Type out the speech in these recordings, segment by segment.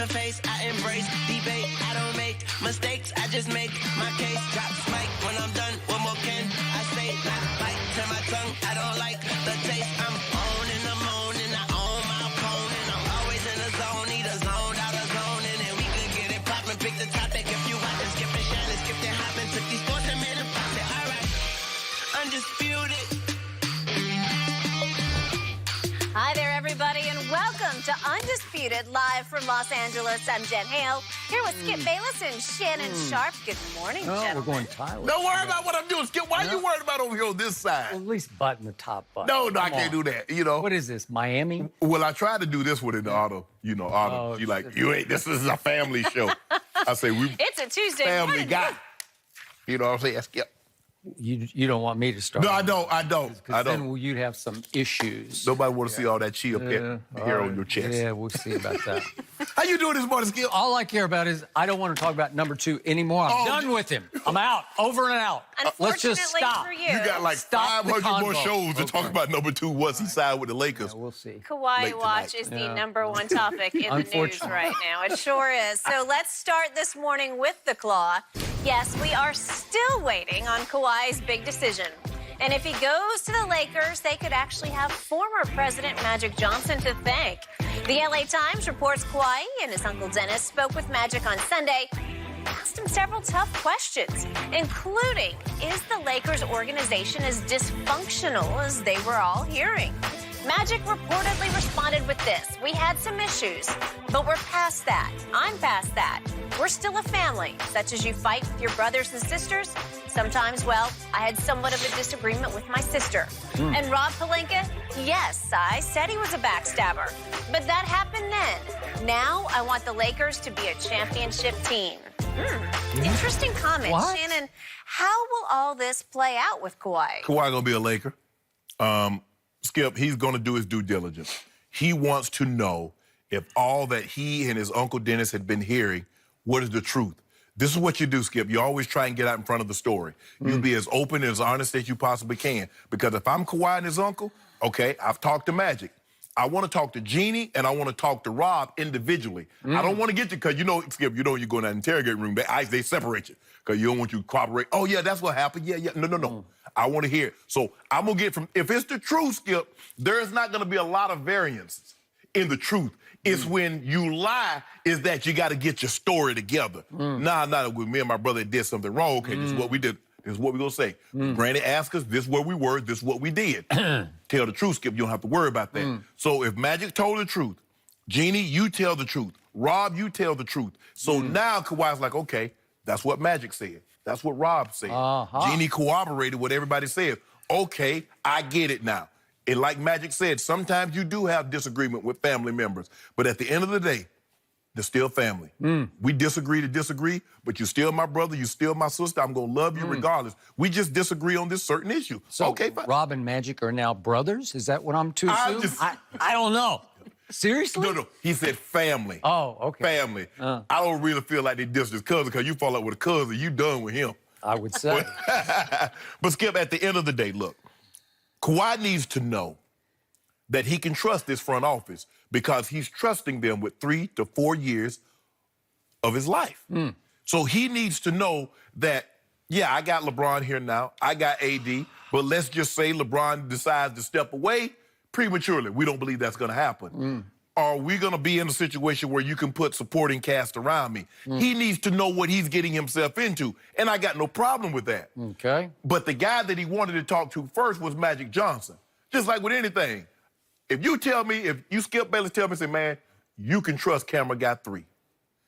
the face, I embrace debate. I don't make mistakes, I just make my case. Drops mic when I'm done. What more can I say? Not bite to my tongue. I don't like the taste. I'm on and I'm on and I own my opponent. I'm always in the zone, need a zone out of zone, and we can get it poppin'. Pick the topic if you want. Skipping Shannon, skip the hopping. Took these sports and made them pop it. All right, undisputed. Hi there, everybody, and welcome to Undisputed, live from Los Angeles. I'm Jen Hale, here with Skip Bayless and Shannon Sharpe. Good morning, gentlemen. We're going Tyler. Don't worry about what I'm doing, Skip. Why are you worried about over here on this side? Well, at least button the top button. No, I Come can't on. do that. You know. What is this, Miami? Well, I tried to do this one in the auto. You know, auto. Oh, You like, you ain't. This is a family show. I say we It's a Tuesday family morning. guy. You know what I'm saying, Skip? You don't want me to start? No, I don't. I don't. Then you'd have some issues. Nobody want to see all that chill hair on your chest. Yeah, we'll see about that. How you doing this morning, Skip? All I care about is I don't want to talk about number 2 anymore. I'm done with him. I'm out. Over and out. Unfortunately Let's just stop. for you, You got like Stop the 500 more convo. shows to talk about number 2 once he signed with the Lakers. Yeah, we'll see. Kawhi late Watch tonight. is the number one topic in the news Unfortunately. right now. It sure is. So let's start this morning with the Claw. Yes, we are still waiting on Kawhi's big decision. And if he goes to the Lakers, they could actually have former President Magic Johnson to thank. The LA Times reports Kawhi and his uncle Dennis spoke with Magic on Sunday, asked him several tough questions, including, is the Lakers organization as dysfunctional as they were all hearing? Magic reportedly responded with this: we had some issues, but we're past that. I'm past that. We're still a family, such as you fight with your brothers and sisters. Sometimes, well, I had somewhat of a disagreement with my sister. And Rob Pelinka, yes, I said he was a backstabber, but that happened then. Now I want the Lakers to be a championship team. Interesting comment. What? Shannon, how will all this play out with Kawhi? Kawhi gonna be a Laker. Skip, he's gonna do his due diligence. He wants to know if all that he and his uncle Dennis had been hearing, what is the truth? This is what you do, Skip. You always try and get out in front of the story. You be as open and as honest as you possibly can. Because if I'm Kawhi and his uncle, okay, I've talked to Magic. I want to talk to Jeannie and I want to talk to Rob individually. I don't want to get you, because you know, Skip, you know you go in that interrogate room, they separate you because you don't want you to cooperate. Oh, yeah, that's what happened. Yeah. No. I want to hear it. So I'm going to get from, if it's the truth, Skip, there's not going to be a lot of variance in the truth. It's when you lie is that you got to get your story together. Nah, with me and my brother did something wrong. Okay, this is what we did. This is what we're going to say. Granny asked us, this is where we were, this is what we did. Tell the truth, Skip. You don't have to worry about that. So if Magic told the truth, Jeannie, you tell the truth. Rob, you tell the truth. So now Kawhi's like, okay, that's what Magic said. That's what Rob said. Jeannie corroborated what everybody said. Okay, I get it now. And like Magic said, sometimes you do have disagreement with family members. But at the end of the day, they're still family. We disagree to disagree, but you're still my brother, you're still my sister. I'm going to love you regardless. We just disagree on this certain issue. So okay, fine. Rob and Magic are now brothers? Is that what I'm to I'm assume? just- I don't know. Seriously? No, he said family. Oh, okay. Family. I don't really feel like they diss his cousin, because you fall out with a cousin, you done with him. I would say. But Skip, at the end of the day, look, Kawhi needs to know that he can trust this front office because he's trusting them with 3 to 4 years of his life. So he needs to know that, yeah, I got LeBron here now, I got AD, but let's just say LeBron decides to step away prematurely. We don't believe that's going to happen. Are we going to be in a situation where you can put supporting cast around me? He needs to know what he's getting himself into, and I got no problem with that. Okay. But the guy that he wanted to talk to first was Magic Johnson. Just like with anything. If you tell me, if you Skip Bayless tell me, say, man, you can trust camera guy 3.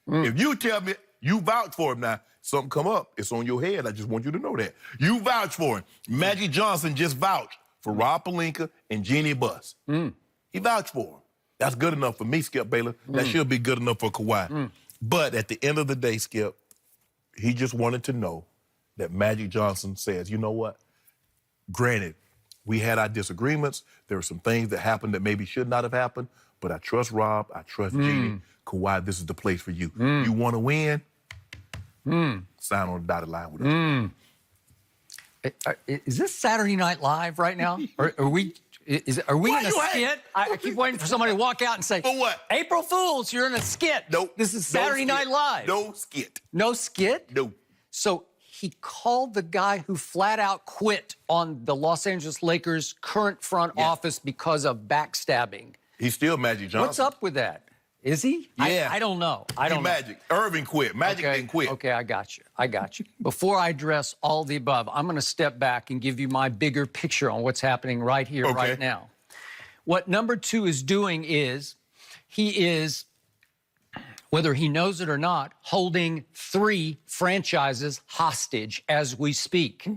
If you tell me, you vouch for him now, something come up, it's on your head. I just want you to know that. You vouch for him. Magic Johnson just vouched for Rob Pelinka and Jeannie Buss. He vouched for him. That's good enough for me, Skip Bayless. That should be good enough for Kawhi. But at the end of the day, Skip, he just wanted to know that Magic Johnson says, you know what? Granted, we had our disagreements. There were some things that happened that maybe should not have happened, but I trust Rob. I trust Jeannie. Kawhi, this is the place for you. You want to win? Sign on the dotted line with us. Is this Saturday Night Live right now? Or are we Are we Why in a you at? skit? I keep waiting for somebody to walk out and say, For what? April Fools, you're in a skit. Nope. This is No Saturday Night skit. Live. No skit. No skit? No. So he called the guy who flat out quit on the Los Angeles Lakers' current front office because of backstabbing. He's still Magic Johnson. What's up with that? Is he? Yeah. I don't know. I don't know. Magic. Irving quit. Magic didn't quit. Okay, I got you. Before I address all the above, I'm going to step back and give you my bigger picture on what's happening right here, right now. What number 2 is doing is he is, whether he knows it or not, holding 3 franchises hostage as we speak.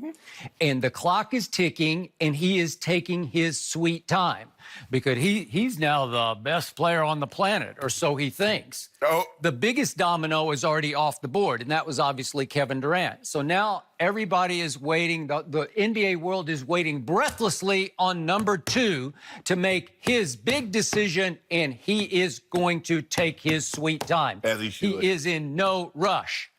And the clock is ticking, and he is taking his sweet time because he's now the best player on the planet, or so he thinks. Oh. The biggest domino is already off the board, and that was obviously Kevin Durant. So now everybody is waiting. The NBA world is waiting breathlessly on number 2 to make his big decision, and he is going to take his sweet time. As he should. He is in no rush,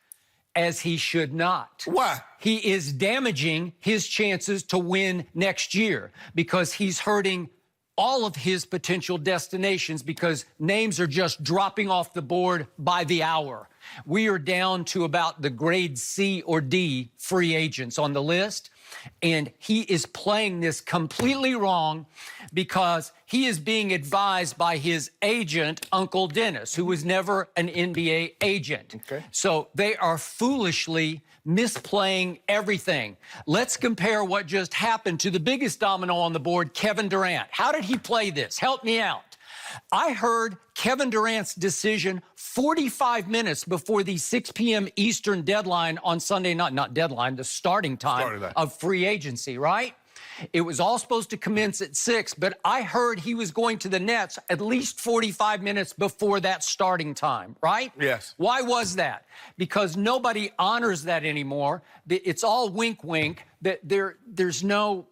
as he should not. Why? He is damaging his chances to win next year because he's hurting all of his potential destinations because names are just dropping off the board by the hour. We are down to about the grade C or D free agents on the list, and he is playing this completely wrong because he is being advised by his agent, Uncle Dennis, who was never an NBA agent. Okay. So they are foolishly misplaying everything. Let's compare what just happened to the biggest domino on the board, Kevin Durant. How did he play this? Help me out. I heard Kevin Durant's decision 45 minutes before the 6 p.m. Eastern deadline on Sunday night, not deadline, the starting time of free agency, right? It was all supposed to commence at 6, but I heard he was going to the Nets at least 45 minutes before that starting time, right? Yes. Why was that? Because nobody honors that anymore. It's all wink, wink. That there's no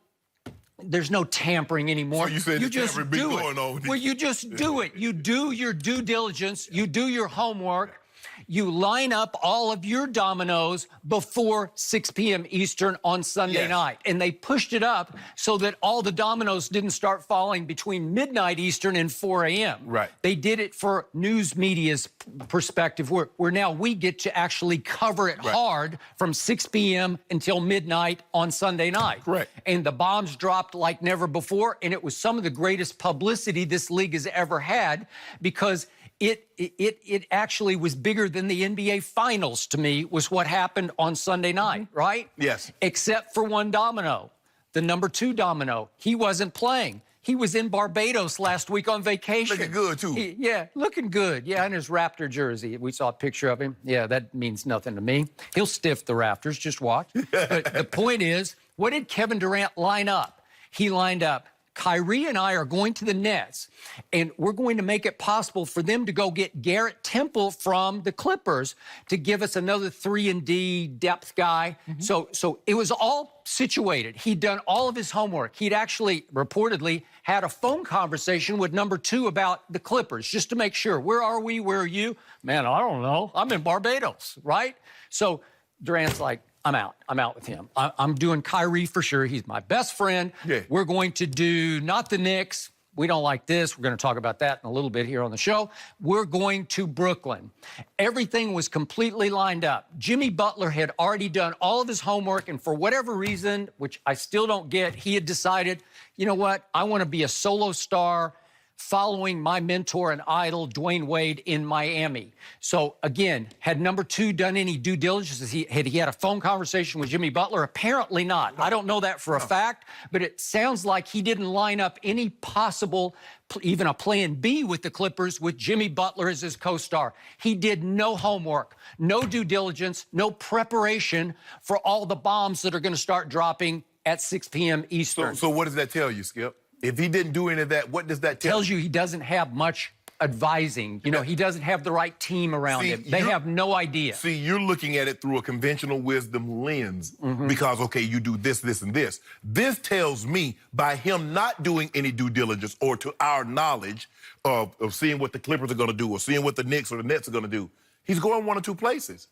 tampering anymore. So you said you the just tampering been do going on. Well, you just do it. You do your due diligence. You do your homework. You line up all of your dominoes before 6 p.m. Eastern on Sunday night. And they pushed it up so that all the dominoes didn't start falling between midnight Eastern and 4 a.m. Right. They did it for news media's perspective, where now we get to actually cover it hard from 6 p.m. until midnight on Sunday night. Correct. And the bombs dropped like never before, and it was some of the greatest publicity this league has ever had because it actually was bigger than the NBA Finals to me, was what happened on Sunday night, right? Yes. Except for one domino, the number 2 domino. He wasn't playing. He was in Barbados last week on vacation. Looking good, too. Looking good. Yeah, in his Raptor jersey. We saw a picture of him. Yeah, that means nothing to me. He'll stiff the Raptors. Just watch. But the point is, what did Kevin Durant line up? He lined up, Kyrie and I are going to the Nets, and we're going to make it possible for them to go get Garrett Temple from the Clippers to give us another 3-and-D depth guy. So it was all situated. He'd done all of his homework. He'd actually reportedly had a phone conversation with number 2 about the Clippers just to make sure. Where are we? Where are you? Man, I don't know. I'm in Barbados, right? So Durant's like, I'm out. I'm out with him. I'm doing Kyrie for sure. He's my best friend. Yeah. We're going to do not the Knicks. We don't like this. We're going to talk about that in a little bit here on the show. We're going to Brooklyn. Everything was completely lined up. Jimmy Butler had already done all of his homework, and for whatever reason, which I still don't get, he had decided, you know what? I want to be a solo star following my mentor and idol, Dwayne Wade, in Miami. So, again, had number 2 done any due diligence? Had he had a phone conversation with Jimmy Butler? Apparently not. I don't know that for a fact, but it sounds like he didn't line up any possible, even a plan B with the Clippers with Jimmy Butler as his co-star. He did no homework, no due diligence, no preparation for all the bombs that are going to start dropping at 6 p.m. Eastern. So what does that tell you, Skip? If he didn't do any of that, what does that tell you? Tells you he doesn't have much advising. You know, he doesn't have the right team around him. They have no idea. See, you're looking at it through a conventional wisdom lens because, okay, you do this, this, and this. This tells me by him not doing any due diligence or to our knowledge of seeing what the Clippers are going to do or seeing what the Knicks or the Nets are going to do, he's going one of 2 places,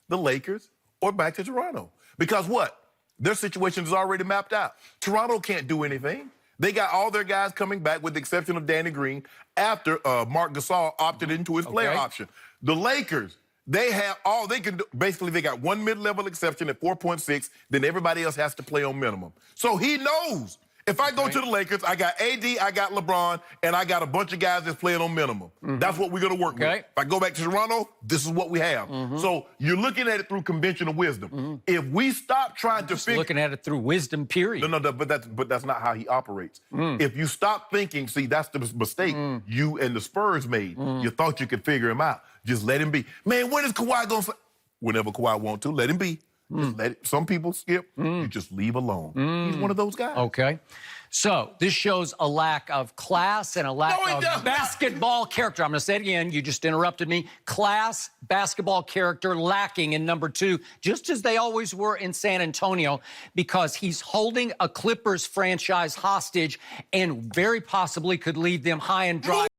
the Lakers or back to Toronto. Because what? Their situation is already mapped out. Toronto can't do anything. They got all their guys coming back with the exception of Danny Green after Marc Gasol opted into his player option. The Lakers, they have all they can do. Basically, they got one mid-level exception at 4.6. Then everybody else has to play on minimum. So he knows. If I go to the Lakers, I got AD, I got LeBron, and I got a bunch of guys that's playing on minimum. That's what we're going to work with. If I go back to Toronto, this is what we have. So you're looking at it through conventional wisdom. If we stop trying to figure... looking at it through wisdom, period. No, but that's not how he operates. If you stop thinking, see, that's the mistake you and the Spurs made. You thought you could figure him out. Just let him be. Man, when is Kawhi going to... Whenever Kawhi wants to, let him be. Just let it. Some people, Skip, you just leave alone. He's one of those guys. Okay. So this shows a lack of class and a lack of basketball character. I'm going to say it again. You just interrupted me. Class, basketball character lacking in number 2, just as they always were in San Antonio, because he's holding a Clippers franchise hostage and very possibly could lead them high and dry.